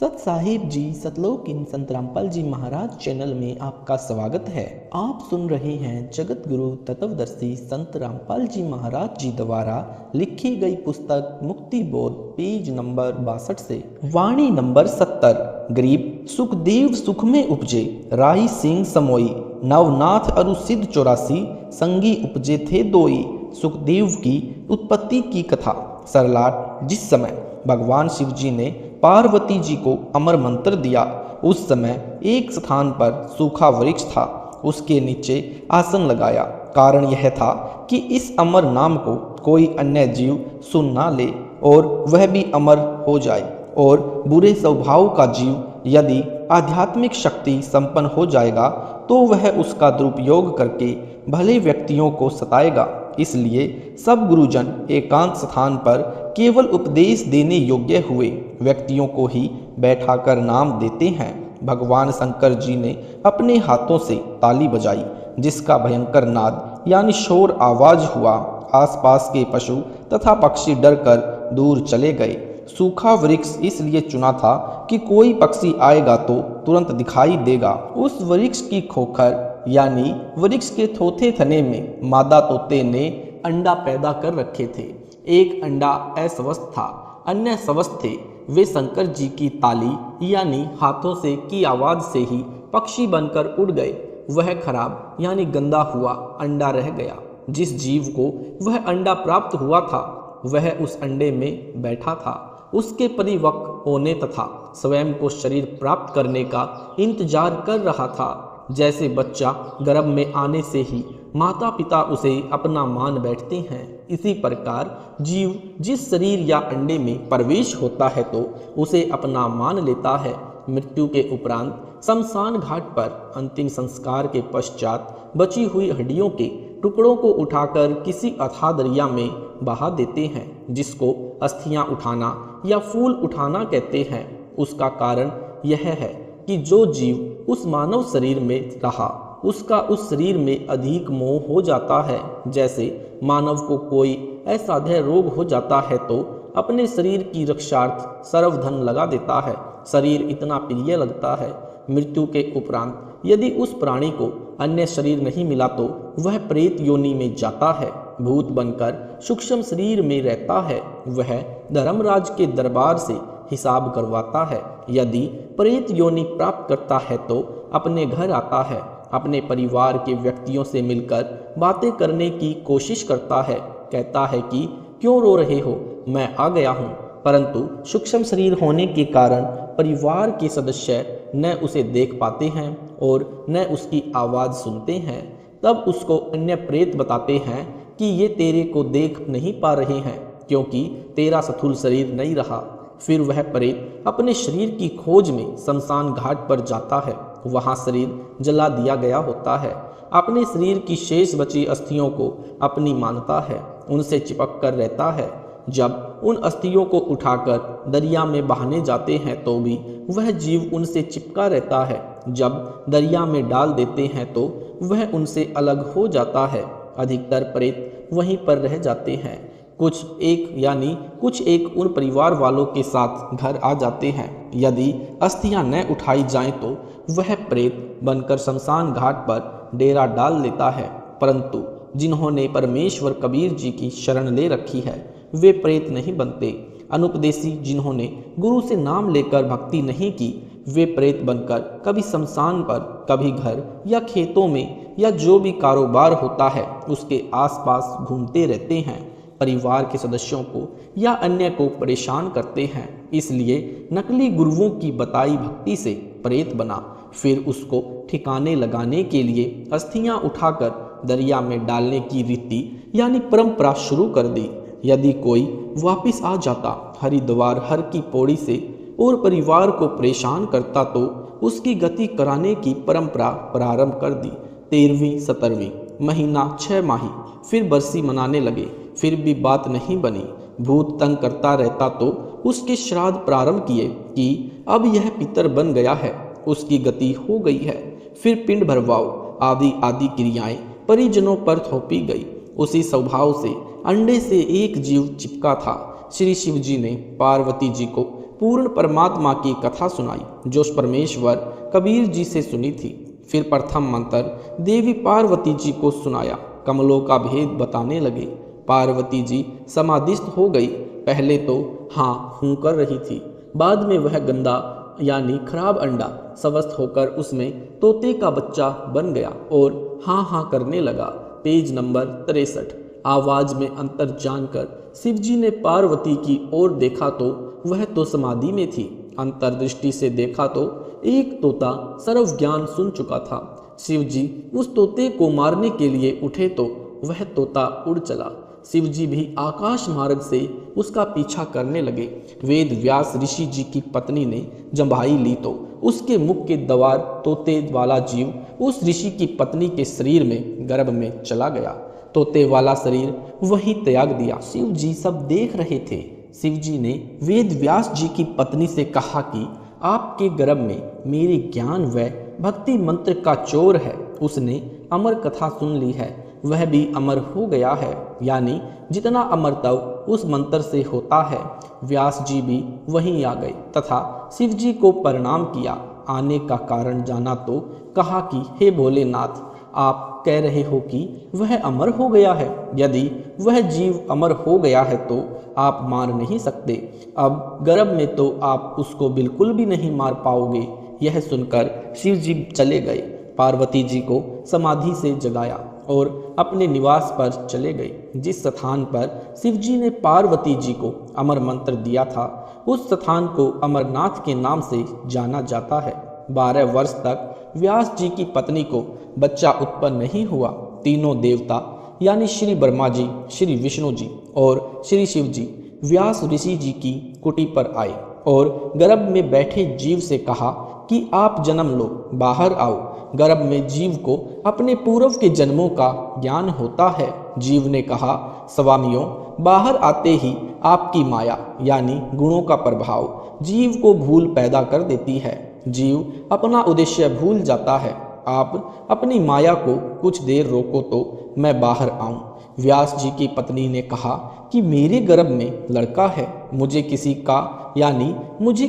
सत साहिब जी सतलोक इन संत रामपाल जी महाराज चैनल में आपका स्वागत है। आप सुन रहे हैं जगत गुरु तत्वदर्शी संत रामपाल जी महाराज जी द्वारा लिखी गई पुस्तक मुक्ति बोध पेज नंबर 62 से वाणी नंबर 70। गरीब सुखदेव सुख में उपजे राही सिंह समोई नवनाथ अरु सिद्ध 84 संगी उपजे थे दोई। सुखदेव की उत्पत्ति की कथा। सरलाट जिस समय भगवान शिव जी ने पार्वती जी को अमर मंत्र दिया, उस समय एक स्थान पर सूखा वृक्ष था। उसके नीचे आसन लगाया। कारण यह था कि इस अमर नाम को कोई अन्य जीव सुन ना ले और वह भी अमर हो जाए। और बुरे स्वभाव का जीव यदि आध्यात्मिक शक्ति संपन्न हो जाएगा तो वह उसका दुरुपयोग करके भले व्यक्तियों को सताएगा। इसलिए सब गुरुजन एकांत स्थान पर केवल उपदेश देने योग्य हुए व्यक्तियों को ही बैठाकर नाम देते हैं। भगवान शंकर जी ने अपने हाथों से ताली बजाई, जिसका भयंकर नाद यानी शोर आवाज हुआ। आसपास के पशु तथा पक्षी डरकर दूर चले गए। सूखा वृक्ष इसलिए चुना था कि कोई पक्षी आएगा तो तुरंत दिखाई देगा। उस वृक्ष की खोखर यानी वृक्ष के थोथे थने में मादा तोते ने अंडा पैदा कर रखे थे। एक अंडा अस्वस्थ था, अन्य स्वस्थ थे। वे शंकर जी की ताली यानी हाथों से की आवाज से ही पक्षी बनकर उड़ गए। वह खराब यानी गंदा हुआ अंडा रह गया। जिस जीव को वह अंडा प्राप्त हुआ था वह उस अंडे में बैठा था। उसके परिपक्व होने तथा स्वयं को शरीर प्राप्त करने का इंतजार कर रहा था। जैसे बच्चा गर्भ में आने से ही माता पिता उसे अपना मान बैठते हैं, इसी प्रकार जीव जिस शरीर या अंडे में प्रवेश होता है तो उसे अपना मान लेता है। मृत्यु के उपरांत शमशान घाट पर अंतिम संस्कार के पश्चात बची हुई हड्डियों के टुकड़ों को उठाकर किसी अथाह दरिया में बहा देते हैं, जिसको अस्थियां उठाना या फूल उठाना कहते हैं। उसका कारण यह है कि जो जीव उस मानव शरीर में रहा उसका उस शरीर में अधिक मोह हो जाता है। जैसे मानव को कोई असाध्य रोग हो जाता है तो अपने शरीर की रक्षार्थ सर्वधन लगा देता है। शरीर इतना प्रिय लगता है। मृत्यु के उपरांत यदि उस प्राणी को अन्य शरीर नहीं मिला तो वह प्रेत योनि में जाता है। भूत बनकर सूक्ष्म शरीर में रहता है। वह धर्मराज के दरबार से हिसाब करवाता है। यदि प्रेत योनि प्राप्त करता है तो अपने घर आता है। अपने परिवार के व्यक्तियों से मिलकर बातें करने की कोशिश करता है। कहता है कि क्यों रो रहे हो, मैं आ गया हूँ। परंतु सूक्ष्म शरीर होने के कारण परिवार के सदस्य न उसे देख पाते हैं और न उसकी आवाज़ सुनते हैं। तब उसको अन्य प्रेत बताते हैं कि ये तेरे को देख नहीं पा रहे हैं क्योंकि तेरा स्थूल शरीर नहीं रहा। फिर वह प्रेत अपने शरीर की खोज में शमशान घाट पर जाता है। वहाँ शरीर जला दिया गया होता है। अपने शरीर की शेष बची अस्थियों को अपनी मानता है, उनसे चिपक कर रहता है। जब उन अस्थियों को उठाकर दरिया में बहाने जाते हैं तो भी वह जीव उनसे चिपका रहता है। जब दरिया में डाल देते हैं तो वह उनसे अलग हो जाता है। अधिकतर प्रेत वहीं पर रह जाते हैं। कुछ एक उन परिवार वालों के साथ घर आ जाते हैं। यदि अस्थियां न उठाई जाएं तो वह प्रेत बनकर शमशान घाट पर डेरा डाल लेता है। परंतु जिन्होंने परमेश्वर कबीर जी की शरण ले रखी है वे प्रेत नहीं बनते। अनुपदेशी जिन्होंने गुरु से नाम लेकर भक्ति नहीं की वे प्रेत बनकर कभी शमशान पर, कभी घर या खेतों में या जो भी कारोबार होता है उसके आसपास घूमते रहते हैं। परिवार के सदस्यों को या अन्य को परेशान करते हैं। इसलिए नकली गुरुओं की बताई भक्ति से प्रेत बना। फिर उसको ठिकाने लगाने के लिए अस्थियां उठाकर दरिया में डालने की रीति यानी परंपरा शुरू कर दी। यदि कोई वापिस आ जाता हरिद्वार हर की पौड़ी से और परिवार को परेशान करता तो उसकी गति कराने की परंपरा प्रारंभ कर दी। 13वीं 17वीं महीना 6 माही फिर बरसी मनाने लगे, फिर भी बात नहीं बनी। भूत तंग करता रहता तो उसके श्राद्ध प्रारंभ किए कि अब यह पितर बन गया है, उसकी गति हो गई है। फिर पिंड भरवाओ आदि आदि क्रियाएं परिजनों पर थोपी गई। उसी स्वभाव से अंडे से एक जीव चिपका था। श्री शिव जी ने पार्वती जी को पूर्ण परमात्मा की कथा सुनाई जो परमेश्वर कबीर जी से सुनी थी। फिर प्रथम मंत्र देवी पार्वती जी को सुनाया। कमलों का भेद बताने लगे। पार्वती जी समाधिस्थ हो गई। पहले तो हाँ हूँ कर रही थी, बाद में वह गंदा यानी खराब अंडा स्वस्थ होकर उसमें तोते का बच्चा बन गया और हाँ हाँ करने लगा। Page number 63। आवाज में अंतर जानकर शिवजी ने पार्वती की ओर देखा तो वह तो समाधि में थी। अंतर्दृष्टि से देखा तो एक तोता सर्व ज्ञान सुन चुका था। शिवजी उस तोते को मारने के लिए उठे तो वह तोता उड़ चला। शिवजी भी आकाश मार्ग से उसका पीछा करने लगे। वेद व्यास ऋषि जी की पत्नी ने जम्भाई ली तो उसके मुख के द्वार तोते वाला जीव उस ऋषि की पत्नी के शरीर में गर्भ में चला गया। तोते वाला शरीर वही त्याग दिया। शिव जी सब देख रहे थे। शिव जी ने वेद व्यास जी की पत्नी से कहा कि आपके गर्भ में मेरे ज्ञान व भक्ति मंत्र का चोर है। उसने अमर कथा सुन ली है, वह भी अमर हो गया है, यानी जितना अमरत्व उस मंत्र से होता है। व्यास जी भी वहीं आ गए तथा शिव जी को प्रणाम किया। आने का कारण जाना तो कहा कि हे भोलेनाथ, आप कह रहे हो कि वह अमर हो गया है। यदि वह जीव अमर हो गया है तो आप मार नहीं सकते। अब गर्भ में तो आप उसको बिल्कुल भी नहीं मार पाओगे। यह सुनकर शिव जी चले गए। पार्वती जी को समाधि से जगाया और अपने निवास पर चले गए। जिस स्थान पर शिव जी ने पार्वती जी को अमर मंत्र दिया था उस स्थान को अमरनाथ के नाम से जाना जाता है। 12 वर्ष तक व्यास जी की पत्नी को बच्चा उत्पन्न नहीं हुआ। तीनों देवता यानी श्री ब्रह्मा जी, श्री विष्णु जी और श्री शिव जी व्यास ऋषि जी की कुटी पर आए और गर्भ में बैठे जीव से कहा कि आप जन्म लो, बाहर आओ। गर्भ में जीव को अपने पूर्व के जन्मों का ज्ञान होता है। जीव ने कहा, स्वामियों, बाहर आते ही आपकी माया यानी गुणों का प्रभाव जीव को भूल पैदा कर देती है। जीव अपना उद्देश्य भूल जाता है। आप अपनी माया को कुछ देर रोको तो मैं बाहर आऊं। व्यास जी की पत्नी ने कहा कि मेरे गर्भ में लड़का है, मुझे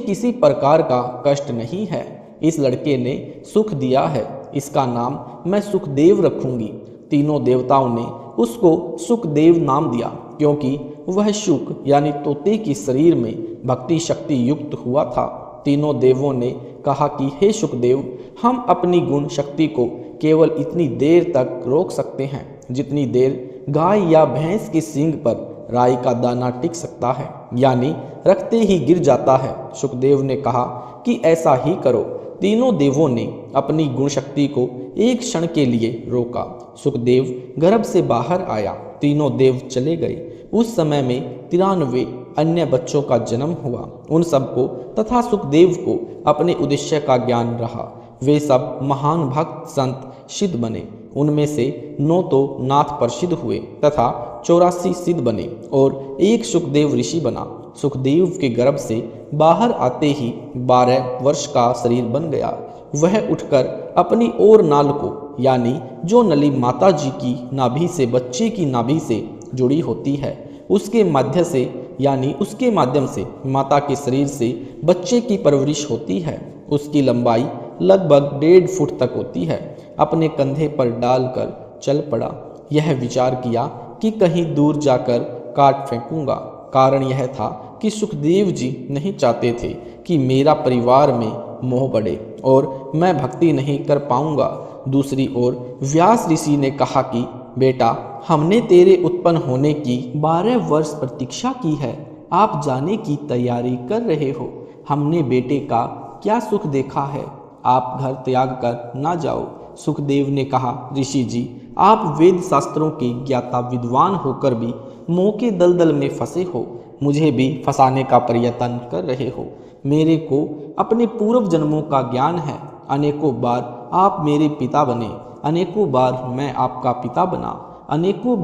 किसी प्रकार का कष्ट नहीं है। इस लड़के ने सुख दिया है, इसका नाम मैं सुखदेव रखूंगी। तीनों देवताओं ने उसको सुखदेव नाम दिया क्योंकि वह शुक यानी तोते के शरीर में भक्ति शक्ति युक्त हुआ था। तीनों देवों ने कहा कि हे सुखदेव, हम अपनी गुण शक्ति को केवल इतनी देर तक रोक सकते हैं जितनी देर गाय या भैंस के सींग पर राई का दाना टिक सकता है, यानी रखते ही गिर जाता है। सुखदेव ने कहा कि ऐसा ही करो। तीनों देवों ने अपनी गुण शक्ति को एक क्षण के लिए रोका। सुखदेव गर्भ से बाहर आया। तीनों देव चले गए। उस समय में 93 अन्य बच्चों का जन्म हुआ। उन सबको तथा सुखदेव को अपने उद्देश्य का ज्ञान रहा। वे सब महान भक्त संत सिद्ध बने। उनमें से 9 तो नाथ पर सिद्ध हुए तथा 84 सिद्ध बने और एक सुखदेव ऋषि बना। सुखदेव के गर्भ से बाहर आते ही 12 वर्ष का शरीर बन गया। वह उठकर अपनी ओर नाल को यानी जो नली माता जी की नाभि से बच्चे की नाभि से जुड़ी होती है उसके माध्यम से माता के शरीर से बच्चे की परवरिश होती है। उसकी लंबाई लगभग 1.5 फुट तक होती है। अपने कंधे पर डालकर चल पड़ा। यह विचार किया कि कहीं दूर जाकर काट फेंकूंगा। कारण यह था कि सुखदेव जी नहीं चाहते थे कि मेरा परिवार में मोह बढ़े और मैं भक्ति नहीं कर पाऊंगा। दूसरी ओर व्यास ऋषि ने कहा कि बेटा, हमने तेरे उत्पन्न होने की 12 वर्ष प्रतीक्षा की है। आप जाने की तैयारी कर रहे हो। हमने बेटे का क्या सुख देखा है, आप घर त्याग कर ना जाओ। सुखदेव ने कहा, ऋषि जी, आप वेद शास्त्रों के ज्ञाता विद्वान होकर भी मोह के दलदल में फंसे हो। मुझे भी फंसाने का प्रयत्न कर रहे हो। मेरे को अपने पूर्व जन्मों का ज्ञान है। अनेकों बार आप मेरे पिता बने, अनेकों बार मैं आपका पिता बना, अनेकों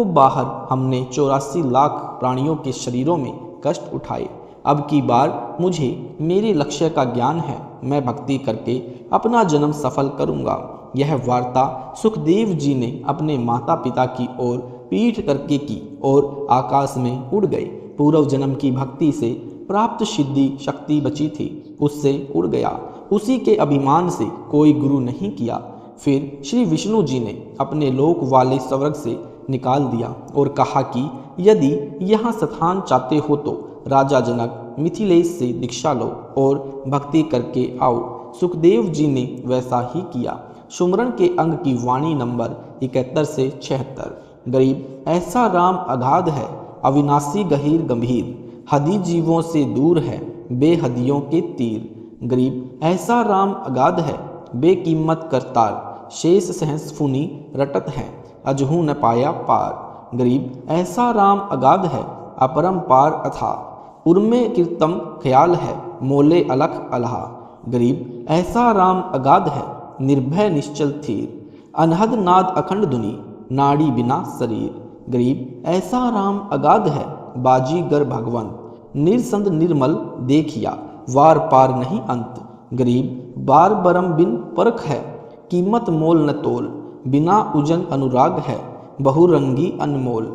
बार हमने 84 लाख प्राणियों के शरीरों में कष्ट उठाए। अब की बार मुझे मेरे लक्ष्य का ज्ञान है। मैं भक्ति करके अपना जन्म सफल करूंगा। यह वार्ता सुखदेव जी ने अपने माता पिता की ओर पीठ करके की और आकाश में उड़ गए। पूर्व जन्म की भक्ति से प्राप्त सिद्धि शक्ति बची थी उससे उड़ गया। उसी के अभिमान से कोई गुरु नहीं किया। फिर श्री विष्णु जी ने अपने लोक वाले स्वर्ग से निकाल दिया और कहा कि यदि यहाँ स्थान चाहते हो तो राजा जनक मिथिलेश से दीक्षा लो और भक्ति करके आओ। सुखदेव जी ने वैसा ही किया। सुमरण के अंग की वाणी नंबर 71 से 76। गरीब ऐसा राम अगाध है, अविनाशी गहीर गंभीर, हदी जीवों से दूर है, बेहदियों के तीर। गरीब ऐसा राम अगाध है, बेकीमत करतार, शेष सहस फुनी रटत है, अजहू न पाया पार। गरीब ऐसा राम अगाध है, अपरंपार अथा, उर्मे कीर्तम ख्याल है, मोले अलख अलहा। गरीब ऐसा राम अगाध है, निर्भय निश्चल थीर, अनहद नाद अखंड धुनि, नाड़ी बिना शरीर। गरीब ऐसा राम अगाध है, बाजीगर भगवंत, निरसंद निर्मल देखिया, वार पार नहीं अंत। गरीब बार बरम बिन परख है, कीमत मोल न तोल, बिना उजन अनुराग है, बहुरंगी अनमोल।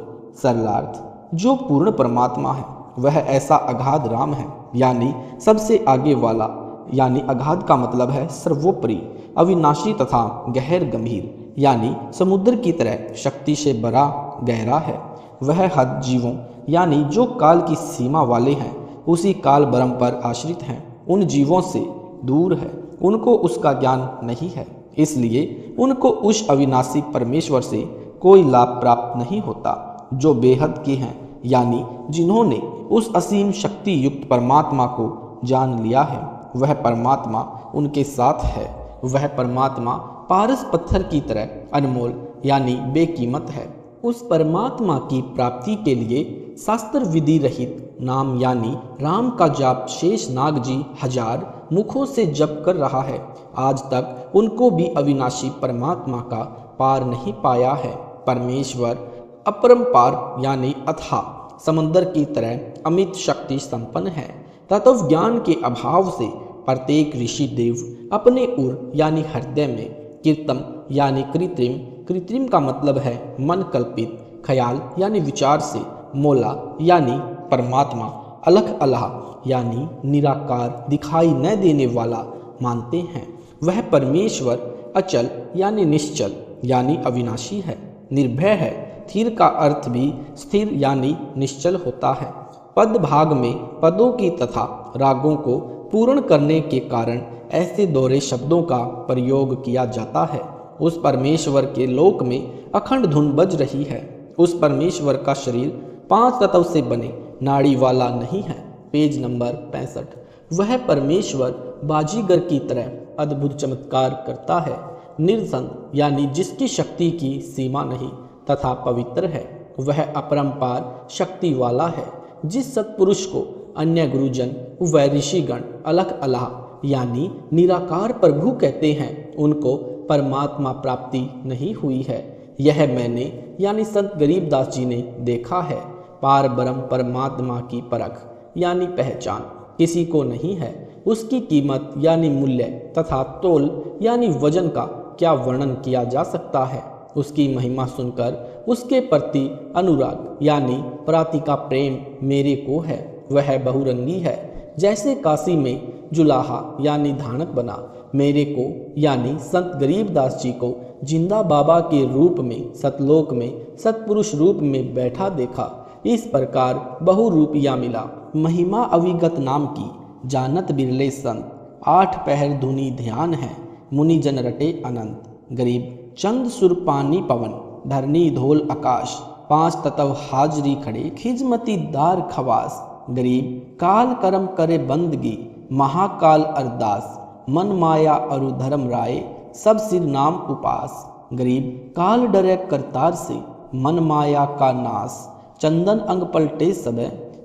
सरलार्थ, जो पूर्ण परमात्मा है वह ऐसा अगाध राम है, यानी सबसे आगे वाला, यानी अगाध का मतलब है सर्वोपरि, अविनाशी तथा गहर गंभीर, यानी समुद्र की तरह शक्ति से बड़ा गहरा है। वह हद जीवों यानी जो काल की सीमा वाले हैं, उसी काल ब्रह्म पर आश्रित हैं, उन जीवों से दूर है, उनको उसका ज्ञान नहीं है, इसलिए उनको उस अविनाशी परमेश्वर से कोई लाभ प्राप्त नहीं होता। जो बेहद के हैं, यानी जिन्होंने उस असीम शक्ति युक्त परमात्मा को जान लिया है, वह परमात्मा उनके साथ है। वह परमात्मा पारस पत्थर की तरह अनमोल यानी बेकीमत है। उस परमात्मा की प्राप्ति के लिए शास्त्र विधि रहित नाम यानी राम का जाप शेष नाग जी 1000 मुखों से जप कर रहा है। आज तक उनको भी अविनाशी परमात्मा का पार नहीं पाया है। परमेश्वर अपरंपार यानी अथाह समंदर की तरह अमित शक्ति संपन्न है। तत्व ज्ञान के अभाव से प्रत्येक ऋषि देव अपने उर यानी हृदय में, कीर्तम यानी कृत्रिम, कृत्रिम का मतलब है मन कल्पित, ख्याल यानी विचार से, मोला यानी परमात्मा, अलख अल्लाह यानी निराकार दिखाई न देने वाला मानते हैं। वह परमेश्वर अचल यानी निश्चल यानी अविनाशी है, निर्भय है। स्थिर का अर्थ भी स्थिर यानी निश्चल होता है। पद भाग में पदों की तथा रागों को पूर्ण करने के कारण ऐसे दोहरे शब्दों का प्रयोग किया जाता है। उस परमेश्वर के लोक में अखंड धुन बज रही है। उस परमेश्वर का शरीर 5 तत्व से बने नाड़ी वाला नहीं है। Page number 65। वह परमेश्वर बाजीगर की तरह अद्भुत चमत्कार करता है, निर्संग यानी जिसकी शक्ति की सीमा नहीं तथा पवित्र है। वह अपरंपार शक्ति वाला है। जिस सत्पुरुष को अन्य गुरुजन व ऋषिगण अलख अल्लाह यानी निराकार प्रभु कहते हैं, उनको परमात्मा प्राप्ति नहीं हुई है। यह मैंने यानी संत गरीबदास जी ने देखा है। पार ब्रह्म परमात्मा की परख यानी पहचान किसी को नहीं है। उसकी कीमत यानी मूल्य तथा तोल यानी वजन का क्या वर्णन किया जा सकता है। उसकी महिमा सुनकर उसके प्रति अनुराग यानी प्राति का प्रेम मेरे को है। वह बहुरंगी है। जैसे काशी में जुलाहा यानी धानक बना, मेरे को यानी संत गरीबदास जी को जिंदा बाबा के रूप में सतलोक में सतपुरुष रूप में बैठा देखा। इस प्रकार बहुरूपिया मिला। महिमा अविगत नाम की जानत बिरले संत, 8 पहर धुनी ध्यान है, मुनि जन रटे अनंत। गरीब चंद सुर पानी पवन, धरनी धोल आकाश, 5 तत्व हाजरी खड़े, खिजमती दार खवास। गरीब काल करम करे बंदगी, महाकाल अरदास, मन माया अरु धर्म राय, सब सिर नाम उपास। गरीब काल डरे करतार से, मन माया का नाश, चंदन अंग पलटे सब,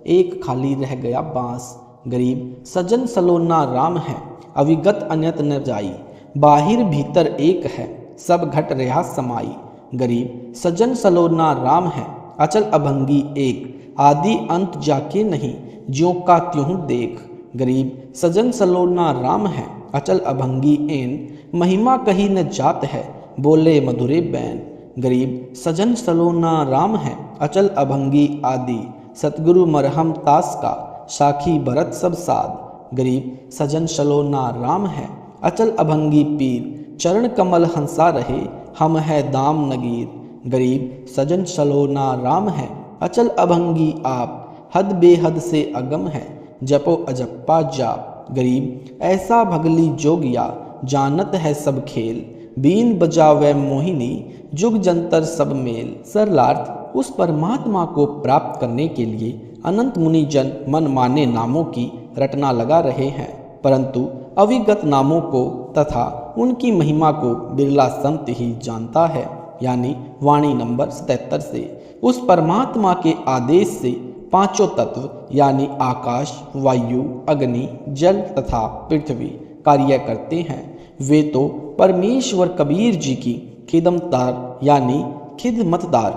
एक खाली रह गया बांस। गरीब सजन सलोना राम है, अविगत अन्यत न जाई, बाहिर भीतर एक है, सब घट रहा समाई। गरीब सजन सलोना राम है, अचल अभंगी एक, आदि अंत जाके नहीं, ज्यों का त्यों देख। गरीब सजन सलोना राम है, अचल अभंगी एन, महिमा कही न जात है, बोले मधुरे बैन। गरीब सजन सलोना राम है, अचल अभंगी आदि, सतगुरु मरहम तास का, साखी भरत सब साध, गरीब सजन सलोना राम है, अचल अभंगी पीर, चरण कमल हंसा रहे, हम है दाम नगीर, गरीब सजन सलोना राम है, अचल अभंगी आप, हद बेहद से अगम है, जपो अजप्पा जाप, गरीब ऐसा भगली जोगिया, जानत है सब खेल, बीन बजावे मोहिनी, जुग जंतर सब मेल। सरलार्थ, उस परमात्मा को प्राप्त करने के लिए अनंत मुनि जन मन माने नामों की रटना लगा रहे हैं, परंतु अविगत नामों को तथा उनकी महिमा को बिरला संत ही जानता है। यानी वाणी नंबर 77 से उस परमात्मा के आदेश से पांचों तत्व यानी आकाश, वायु, अग्नि, जल तथा पृथ्वी कार्य करते हैं। वे तो परमेश्वर कबीर जी की खिदमतार यानी खिदमतदार,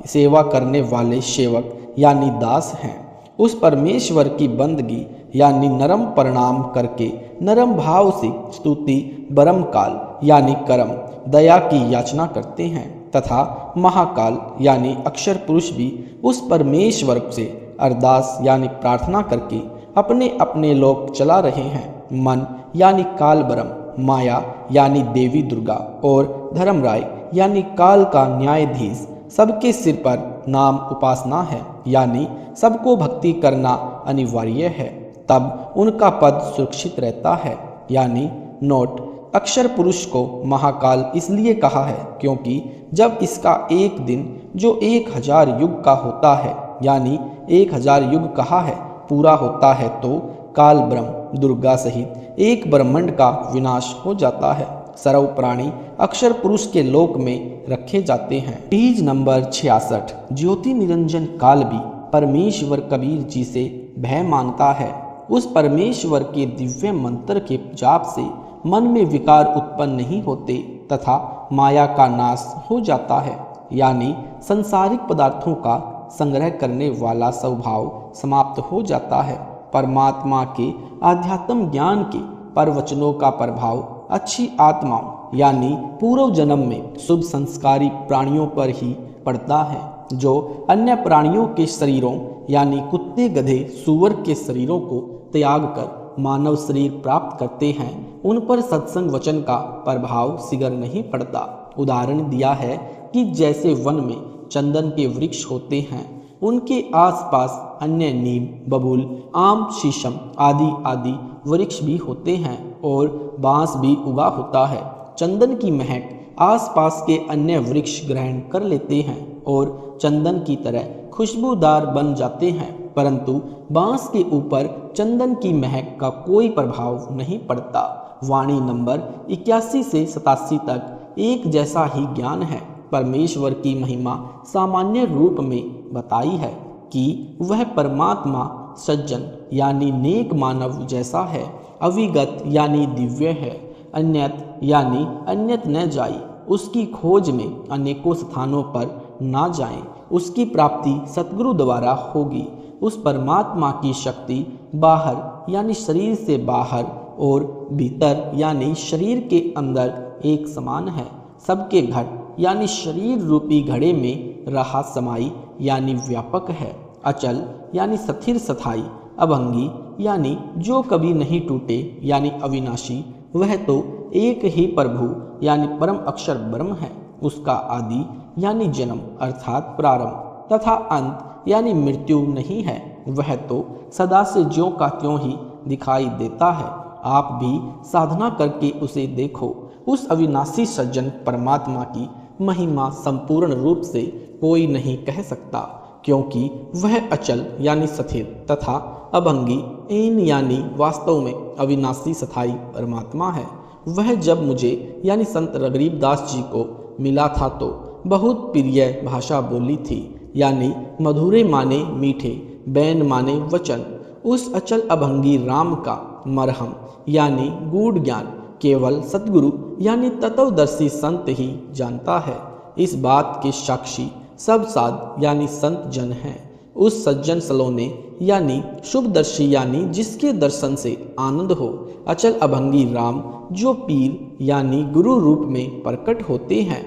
सेवा करने वाले सेवक यानी दास हैं। उस परमेश्वर की बंदगी यानी नरम प्रणाम करके नरम भाव से स्तुति बरम काल यानी कर्म दया की याचना करते हैं तथा महाकाल यानी अक्षर पुरुष भी उस परमेश्वर से अरदास यानी प्रार्थना करके अपने अपने लोक चला रहे हैं। मन यानी काल ब्रह्म, माया यानी देवी दुर्गा और धर्मराय यानी काल का न्यायाधीश सबके सिर पर नाम उपासना है, यानी सबको भक्ति करना अनिवार्य है, तब उनका पद सुरक्षित रहता है। यानी नोट, अक्षर पुरुष को महाकाल इसलिए कहा है क्योंकि जब इसका एक दिन जो 1000 युग का होता है यानी 1000 युग कहा है पूरा होता है तो काल ब्रह्म दुर्गा सहित एक ब्रह्मांड का विनाश हो जाता है। सर्व प्राणी अक्षर पुरुष के लोक में रखे जाते हैं। Page number 66। ज्योति निरंजन काल भी परमेश्वर कबीर जी से भय मानता है। उस परमेश्वर के दिव्य मंत्र के जाप से मन में विकार उत्पन्न नहीं होते तथा माया का नाश हो जाता है, यानी सांसारिक पदार्थों का संग्रह करने वाला स्वभाव समाप्त हो जाता है। परमात्मा के आध्यात्म ज्ञान के प्रवचनों का प्रभाव अच्छी आत्माओं यानी पूर्व जन्म में शुभ संस्कारी प्राणियों पर ही पड़ता है, जो अन्य प्राणियों के शरीरों यानी कुत्ते, गधे, सूअर के शरीरों को त्याग कर मानव शरीर प्राप्त करते हैं, उन पर सत्संग वचन का प्रभाव शीघ्र नहीं पड़ता। उदाहरण दिया है कि जैसे वन में चंदन के वृक्ष होते हैं, उनके आसपास अन्य नीम, बबूल, आम, शीशम आदि आदि वृक्ष भी होते हैं और बांस भी उगा होता है। चंदन की महक आसपास के अन्य वृक्ष ग्रहण कर लेते हैं और चंदन की तरह खुशबूदार बन जाते हैं, परंतु बांस के ऊपर चंदन की महक का कोई प्रभाव नहीं पड़ता। वाणी नंबर 81 से 87 तक एक जैसा ही ज्ञान है। परमेश्वर की महिमा सामान्य रूप में बताई है कि वह परमात्मा सज्जन यानी नेक मानव जैसा है, अविगत यानी दिव्य है, अन्यत यानी अन्यत न जाई, उसकी खोज में अनेकों स्थानों पर ना जाएं, उसकी प्राप्ति सतगुरु द्वारा होगी। उस परमात्मा की शक्ति बाहर यानी शरीर से बाहर और भीतर यानी शरीर के अंदर एक समान है। सबके घट यानी शरीर रूपी घड़े में रहा समाई यानी व्यापक है। अचल यानी स्थिर स्थाई, अभंगी यानी जो कभी नहीं टूटे यानी अविनाशी, वह तो एक ही प्रभु यानी परम अक्षर ब्रह्म है। उसका आदि यानी जन्म अर्थात प्रारंभ तथा अंत यानी मृत्यु नहीं है, वह तो सदा से ज्यों का त्यों ही दिखाई देता है। आप भी साधना करके उसे देखो। उस अविनाशी सज्जन परमात्मा की महिमा संपूर्ण रूप से कोई नहीं कह सकता, क्योंकि वह अचल यानी स्थिर तथा अभंगी ऐन यानी वास्तव में अविनाशी स्थायी परमात्मा है। वह जब मुझे यानी संत गरीबदास जी को मिला था तो बहुत प्रिय भाषा बोली थी, यानी मधुरे माने मीठे, बैन माने वचन। उस अचल अभंगी राम का मरहम यानी गूढ़ ज्ञान केवल सतगुरु यानी तत्वदर्शी संत ही जानता है। इस बात के साक्षी सब साध यानी संत जन हैं। उस सज्जन सलोने यानी शुभदर्शी यानी जिसके दर्शन से आनंद हो, अचल अभंगी राम जो पीर यानी गुरु रूप में प्रकट होते हैं,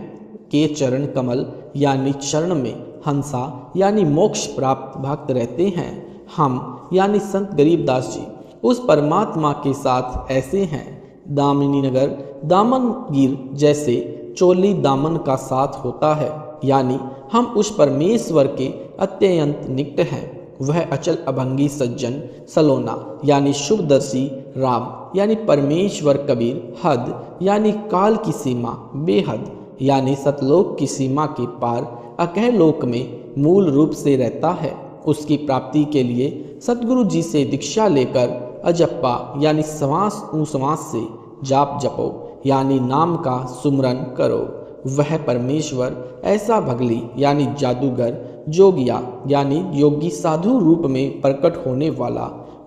के चरण कमल यानी चरण में हंसा यानी मोक्ष प्राप्त भक्त रहते हैं। हम यानी संत गरीबदास जी उस परमात्मा के साथ ऐसे हैं। दामिनी नगर दामनगिर जैसे चोली दामन का साथ होता है, यानी हम उस परमेश्वर के अत्यंत निकट हैं। वह अचल अभंगी सज्जन सलोना यानी शुभदर्शी राम यानी परमेश्वर कबीर हद यानी काल की सीमा बेहद यानी सतलोक की सीमा के पार अकह लोक में मूल रूप से रहता है। उसकी प्राप्ति के लिए सतगुरु जी से दीक्षा लेकर अजप्पा यानी श्वास श्वास से जाप जपो यानी नाम का सुमरन करो। वह परमेश्वर ऐसा भगली यानी जादूगर जोगिया यानी योगी साधु रूप में प्रकट होने वाला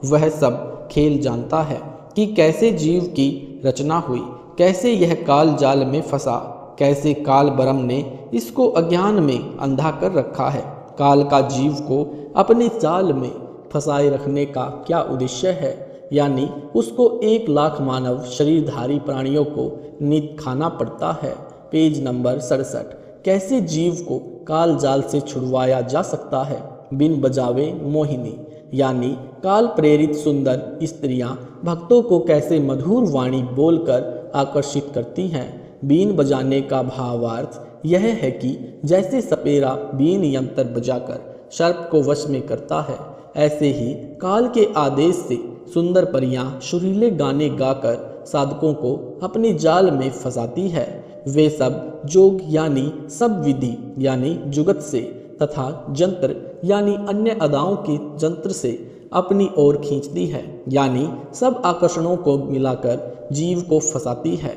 वह सब खेल जानता है कि कैसे जीव की रचना हुई, कैसे यह काल जाल में फंसा, कैसे काल ब्रह्म ने इसको अज्ञान में अंधा कर रखा है। काल का जीव को अपने जाल में फंसाए रखने का क्या उद्देश्य है, यानी उसको 1 लाख मानव शरीरधारी प्राणियों को नित खाना पड़ता है। Page number 67। कैसे जीव को काल जाल से छुड़वाया जा सकता है। बिन बजावे मोहिनी यानी काल प्रेरित सुंदर स्त्रियां भक्तों को कैसे मधुर वाणी बोलकर आकर्षित करती हैं। बीन बजाने का भावार्थ यह है कि जैसे सपेरा बीन यंत्र बजाकर सर्प को वश में करता है, ऐसे ही काल के आदेश से सुंदर परियां सुरीले गाने गाकर साधकों को अपने जाल में फंसाती है। वे सब जोग यानी सब विधि यानी जुगत से तथा जंत्र यानी अन्य अदाओं के जंत्र से अपनी ओर खींचती है, यानी सब आकर्षणों को मिलाकर जीव को फंसाती है।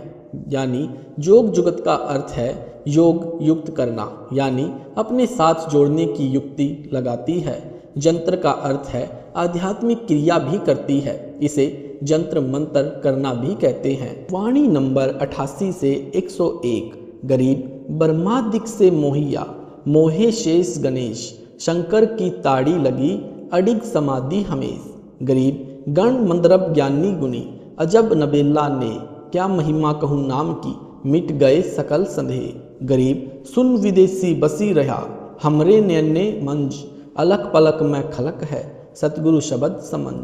यानी जोग जुगत का अर्थ है योग युक्त करना, यानी अपने साथ जोड़ने की युक्ति लगाती है। जंत्र का अर्थ है आध्यात्मिक क्रिया भी करती है, इसे जंत्र मंत्र करना भी कहते हैं। वाणी नंबर 88 से 101। गरीब ब्रह्मादिक से मोहिया मोहे शेष गणेश शंकर की ताड़ी लगी अडिग समाधि हमेश। गरीब गण मंद्रब ज्ञानी गुनी अजब नबेला ने क्या महिमा कहूँ नाम की मिट गए सकल संदेह। गरीब सुन विदेशी बसी रहा हमरे नयने मंज अलख पलक में खलक है सतगुरु शब्द समझ।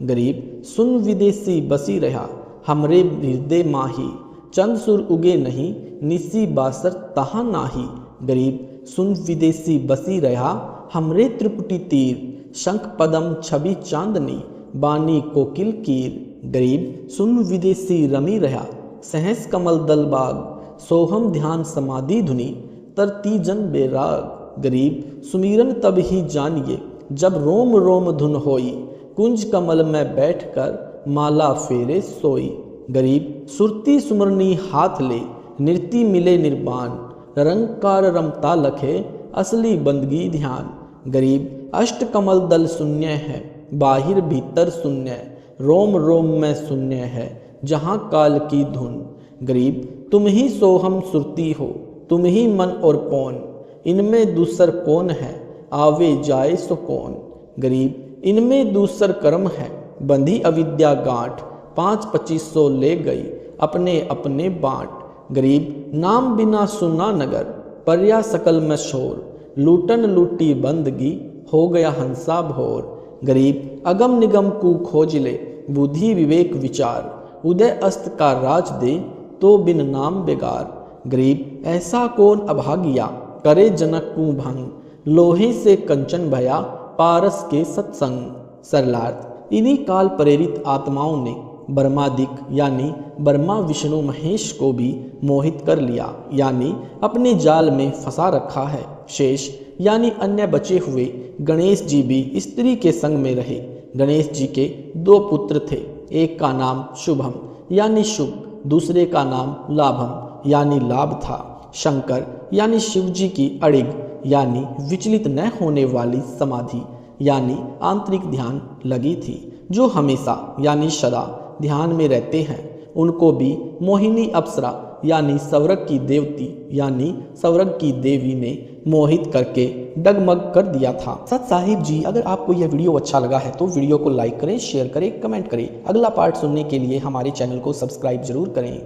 गरीब सुन विदेशी बसी रहा हमरे हृदय माही चंद सुर उगे नहीं निसी बासर तहा नाही। गरीब सुन विदेशी बसी रहा हमरे त्रिपुटी तीर शंख पदम छवि चांदनी बानी कोकिल कीर। गरीब सुन विदेशी रमी रहा सहस कमल दल बाग सोहम ध्यान समाधि धुनी तरती जन बेराग। गरीब सुमीरन तब ही जानिए जब रोम रोम धुन होई कुंज कमल में बैठकर माला फेरे सोई। गरीब सुरती सुमरनी हाथ ले नृत्य मिले निर्वाण रंगकार रमता लखे असली बंदगी ध्यान। गरीब अष्ट कमल दल शून्य है बाहिर भीतर शून्य रोम रोम में शून्य है जहाँ काल की धुन। गरीब तुम ही सोहम सुरती हो तुम ही मन और पौन इनमें दूसर कौन है आवे जाए सो कौन। गरीब इनमें दूसर कर्म है बंधी अविद्या गांठ 5-2500 ले गई अपने अपने बाँट। गरीब नाम बिना सुना नगर पर्या सकल में शोर लूटन लूटी बंदगी हो गया हंसा भोर। गरीब अगम निगम को खोज ले बुद्धि विवेक विचार उदय अस्त का राज दे तो बिन नाम बेगार। गरीब ऐसा कौन अभागिया करे जनक को भंग लोहे से कंचन भया पारस के सत्संग। सरलार्थ इन्हीं काल प्रेरित आत्माओं ने ब्रह्मादिक यानी ब्रह्मा विष्णु महेश को भी मोहित कर लिया, यानी अपने जाल में फंसा रखा है। शेष यानी अन्य बचे हुए गणेश जी भी स्त्री के संग में रहे। गणेश जी के 2 पुत्र थे, एक का नाम शुभम यानी शुभ, दूसरे का नाम लाभम यानी लाभ था। शंकर यानी शिव जी की अड़िग यानी विचलित न होने वाली समाधि यानी आंतरिक ध्यान लगी थी, जो हमेशा यानी सदा ध्यान में रहते हैं। उनको भी मोहिनी अप्सरा यानी स्वर्ग की देवती यानी स्वर्ग की देवी ने मोहित करके डगमग कर दिया था। सत साहिब जी, अगर आपको यह वीडियो अच्छा लगा है तो वीडियो को लाइक करें, शेयर करें, कमेंट करें। अगला पार्ट सुनने के लिए हमारे चैनल को सब्सक्राइब जरूर करें।